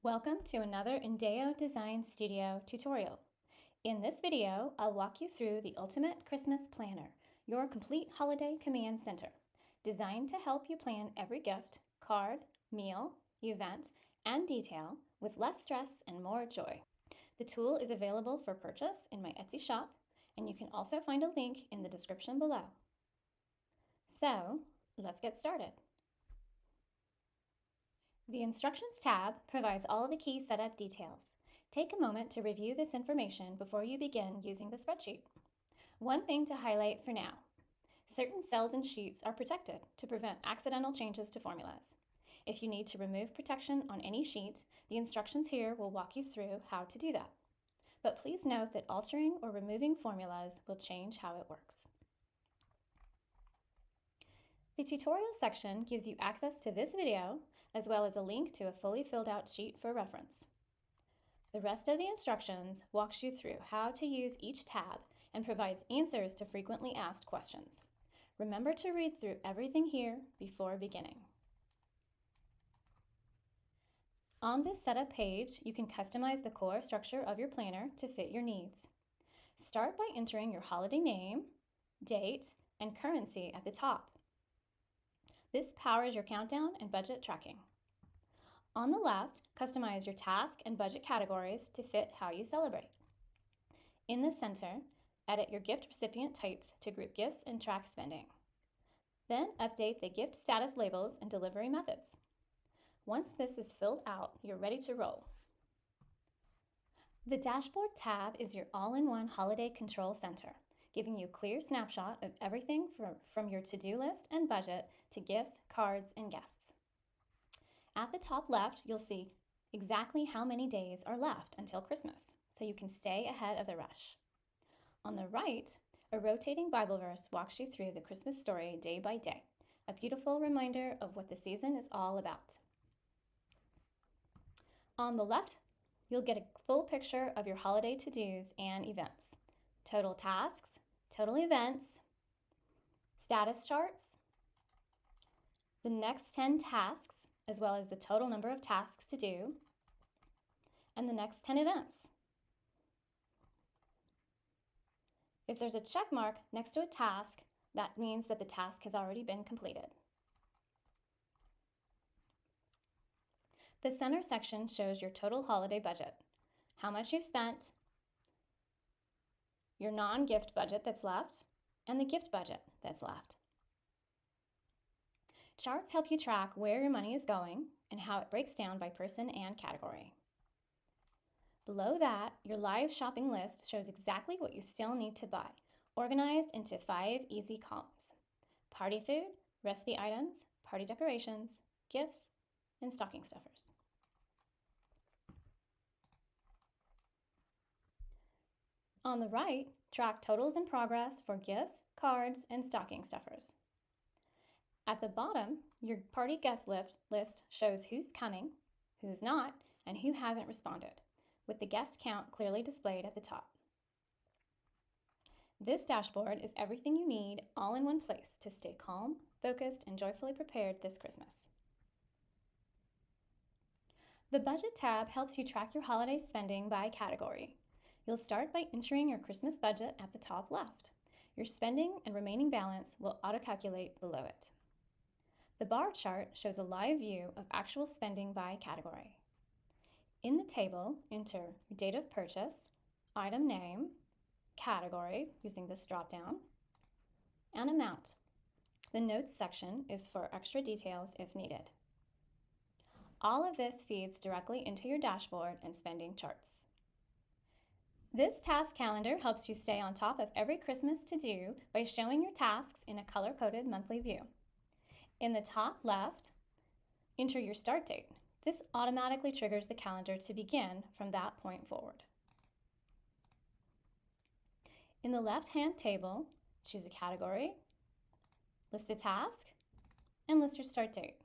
Welcome to another Indeo Design Studio tutorial. In this video, I'll walk you through the Ultimate Christmas Planner, your complete holiday command center, designed to help you plan every gift, card, meal, event, and detail with less stress and more joy. The tool is available for purchase in my Etsy shop, and you can also find a link in the description below. So, let's get started. The Instructions tab provides all the key setup details. Take a moment to review this information before you begin using the spreadsheet. One thing to highlight for now. Certain cells and sheets are protected to prevent accidental changes to formulas. If you need to remove protection on any sheet, the instructions here will walk you through how to do that. But please note that altering or removing formulas will change how it works. The tutorial section gives you access to this video, as well as a link to a fully filled out sheet for reference. The rest of the instructions walks you through how to use each tab and provides answers to frequently asked questions. Remember to read through everything here before beginning. On this setup page, you can customize the core structure of your planner to fit your needs. Start by entering your holiday name, date, and currency at the top. This powers your countdown and budget tracking. On the left, customize your task and budget categories to fit how you celebrate. In the center, edit your gift recipient types to group gifts and track spending. Then update the gift status labels and delivery methods. Once this is filled out, you're ready to roll. The Dashboard tab is your all-in-one holiday control center, giving you a clear snapshot of everything from your to-do list and budget to gifts, cards, and guests. At the top left, you'll see exactly how many days are left until Christmas, so you can stay ahead of the rush. On the right, a rotating Bible verse walks you through the Christmas story day by day, a beautiful reminder of what the season is all about. On the left, you'll get a full picture of your holiday to-dos and events, total tasks, total events, status charts, the next 10 tasks, as well as the total number of tasks to do, and the next 10 events. If there's a check mark next to a task, that means that the task has already been completed. The center section shows your total holiday budget, how much you've spent, your non-gift budget that's left, and the gift budget that's left. Charts help you track where your money is going and how it breaks down by person and category. Below that, your live shopping list shows exactly what you still need to buy, organized into 5 easy columns: party food, recipe items, party decorations, gifts, and stocking stuffers. On the right, track totals in progress for gifts, cards, and stocking stuffers. At the bottom, your party guest list shows who's coming, who's not, and who hasn't responded, with the guest count clearly displayed at the top. This dashboard is everything you need all in one place to stay calm, focused, and joyfully prepared this Christmas. The Budget tab helps you track your holiday spending by category. You'll start by entering your Christmas budget at the top left. Your spending and remaining balance will auto-calculate below it. The bar chart shows a live view of actual spending by category. In the table, enter your date of purchase, item name, category using this dropdown, and amount. The notes section is for extra details if needed. All of this feeds directly into your dashboard and spending charts. This task calendar helps you stay on top of every Christmas to-do by showing your tasks in a color-coded monthly view. In the top left, enter your start date. This automatically triggers the calendar to begin from that point forward. In the left-hand table, choose a category, list a task, and list your start date.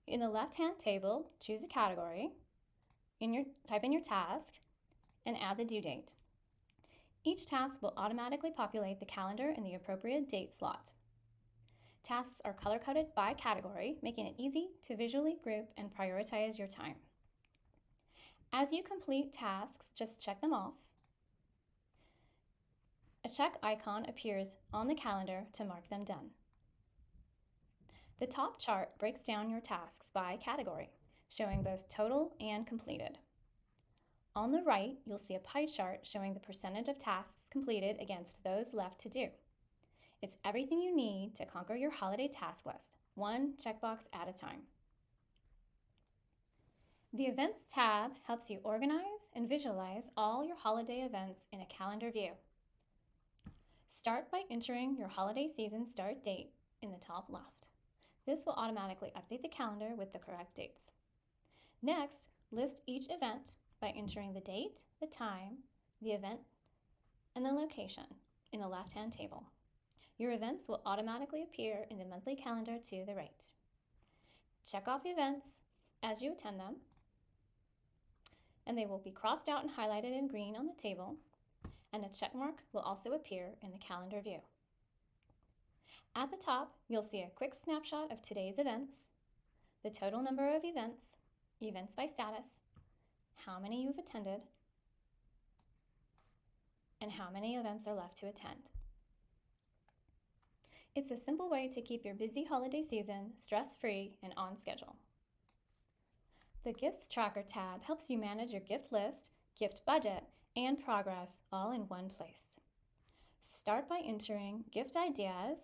In the left-hand table, choose a category, type in your task, and add the due date. Each task will automatically populate the calendar in the appropriate date slot. Tasks are color-coded by category, making it easy to visually group and prioritize your time. As you complete tasks, just check them off. A check icon appears on the calendar to mark them done. The top chart breaks down your tasks by category, showing both total and completed. On the right, you'll see a pie chart showing the percentage of tasks completed against those left to do. It's everything you need to conquer your holiday task list, one checkbox at a time. The Events tab helps you organize and visualize all your holiday events in a calendar view. Start by entering your holiday season start date in the top left. This will automatically update the calendar with the correct dates. Next, list each event by entering the date, the time, the event, and the location in the left-hand table. Your events will automatically appear in the monthly calendar to the right. Check off events as you attend them, and they will be crossed out and highlighted in green on the table, and a check mark will also appear in the calendar view. At the top, you'll see a quick snapshot of today's events, the total number of events, events by status, how many you've attended, and how many events are left to attend. It's a simple way to keep your busy holiday season stress-free and on schedule. The Gifts Tracker tab helps you manage your gift list, gift budget, and progress all in one place. Start by entering gift ideas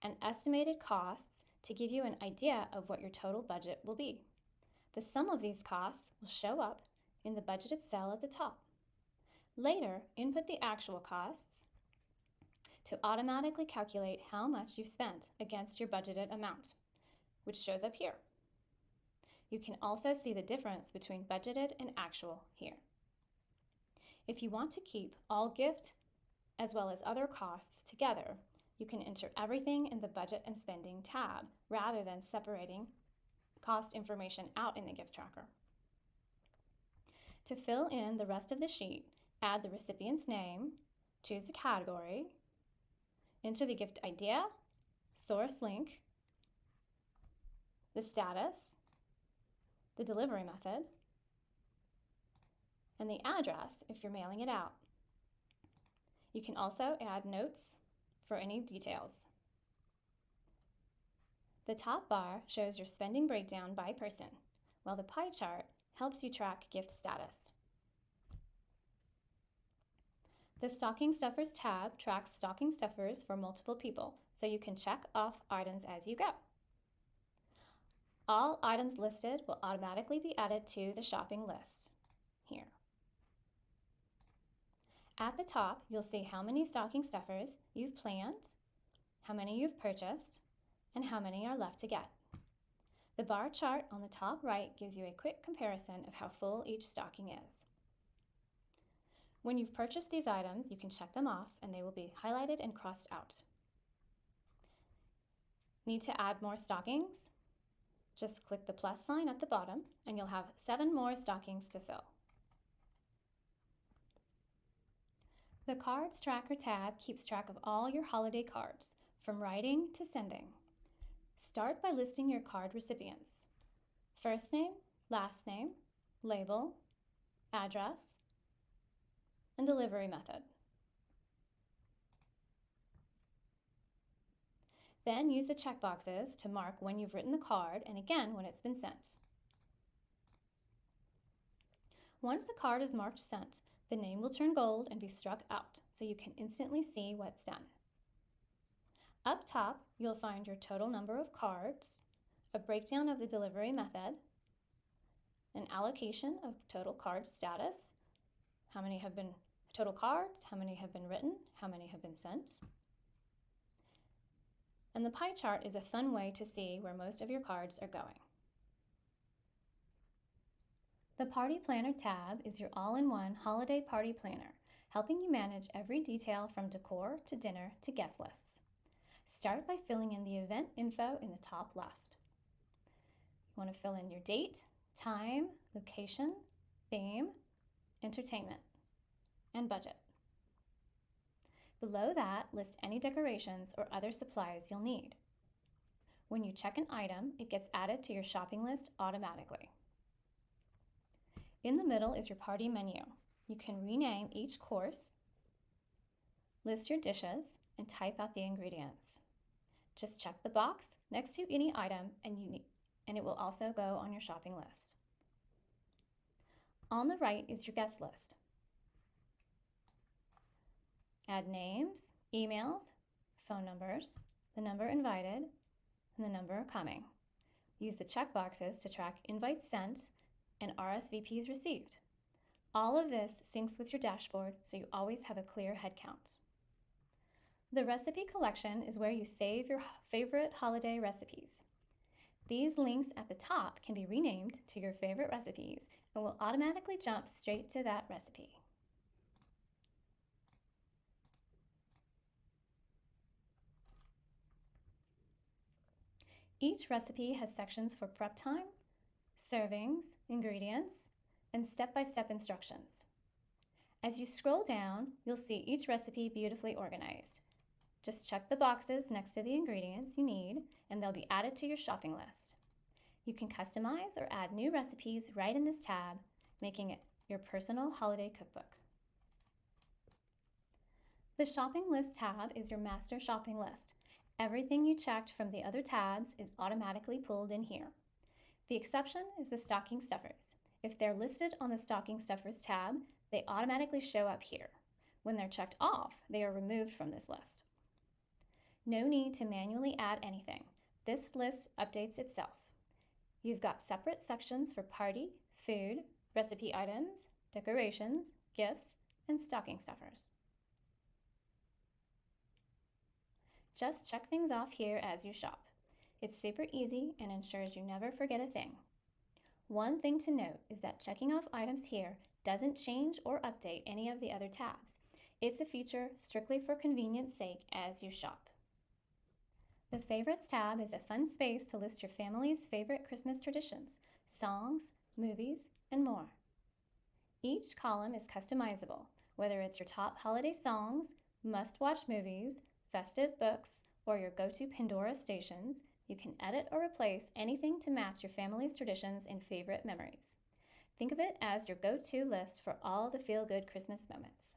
and estimated costs to give you an idea of what your total budget will be. The sum of these costs will show up in the budgeted cell at the top. Later, input the actual costs to automatically calculate how much you've spent against your budgeted amount, which shows up here. You can also see the difference between budgeted and actual here. If you want to keep all gift as well as other costs together, you can enter everything in the Budget and Spending tab rather than separating cost information out in the gift tracker. To fill in the rest of the sheet, add the recipient's name, choose a category, enter the gift idea, source link, the status, the delivery method, and the address if you're mailing it out. You can also add notes for any details. The top bar shows your spending breakdown by person, while the pie chart helps you track gift status. The Stocking Stuffers tab tracks stocking stuffers for multiple people, so you can check off items as you go. All items listed will automatically be added to the shopping list here. At the top, you'll see how many stocking stuffers you've planned, how many you've purchased, and how many are left to get. The bar chart on the top right gives you a quick comparison of how full each stocking is. When you've purchased these items, you can check them off and they will be highlighted and crossed out. Need to add more stockings? Just click the plus sign at the bottom and you'll have 7 more stockings to fill. The Cards Tracker tab keeps track of all your holiday cards, from writing to sending. Start by listing your card recipients: first name, last name, label, address, and delivery method. Then use the checkboxes to mark when you've written the card and again when it's been sent. Once the card is marked sent, the name will turn gold and be struck out so you can instantly see what's done. Up top, you'll find your total number of cards, a breakdown of the delivery method, an allocation of total card status, how many have been total cards, how many have been written, how many have been sent. And the pie chart is a fun way to see where most of your cards are going. The Party Planner tab is your all-in-one holiday party planner, helping you manage every detail from decor to dinner to guest lists. Start by filling in the event info in the top left. You want to fill in your date, time, location, theme, entertainment, and budget. Below that, list any decorations or other supplies you'll need. When you check an item, it gets added to your shopping list automatically. In the middle is your party menu. You can rename each course, list your dishes, and type out the ingredients. Just check the box next to any item and it will also go on your shopping list. On the right is your guest list. Add names, emails, phone numbers, the number invited, and the number coming. Use the checkboxes to track invites sent and RSVPs received. All of this syncs with your dashboard so you always have a clear head count. The recipe collection is where you save your favorite holiday recipes. These links at the top can be renamed to your favorite recipes and will automatically jump straight to that recipe. Each recipe has sections for prep time, servings, ingredients, and step-by-step instructions. As you scroll down, you'll see each recipe beautifully organized. Just check the boxes next to the ingredients you need, and they'll be added to your shopping list. You can customize or add new recipes right in this tab, making it your personal holiday cookbook. The shopping list tab is your master shopping list. Everything you checked from the other tabs is automatically pulled in here. The exception is the stocking stuffers. If they're listed on the stocking stuffers tab, they automatically show up here. When they're checked off, they are removed from this list. No need to manually add anything. This list updates itself. You've got separate sections for party, food, recipe items, decorations, gifts, and stocking stuffers. Just check things off here as you shop. It's super easy and ensures you never forget a thing. One thing to note is that checking off items here doesn't change or update any of the other tabs. It's a feature strictly for convenience sake as you shop. The Favorites tab is a fun space to list your family's favorite Christmas traditions, songs, movies, and more. Each column is customizable, whether it's your top holiday songs, must-watch movies, festive books, or your go-to Pandora stations. You can edit or replace anything to match your family's traditions and favorite memories. Think of it as your go-to list for all the feel-good Christmas moments.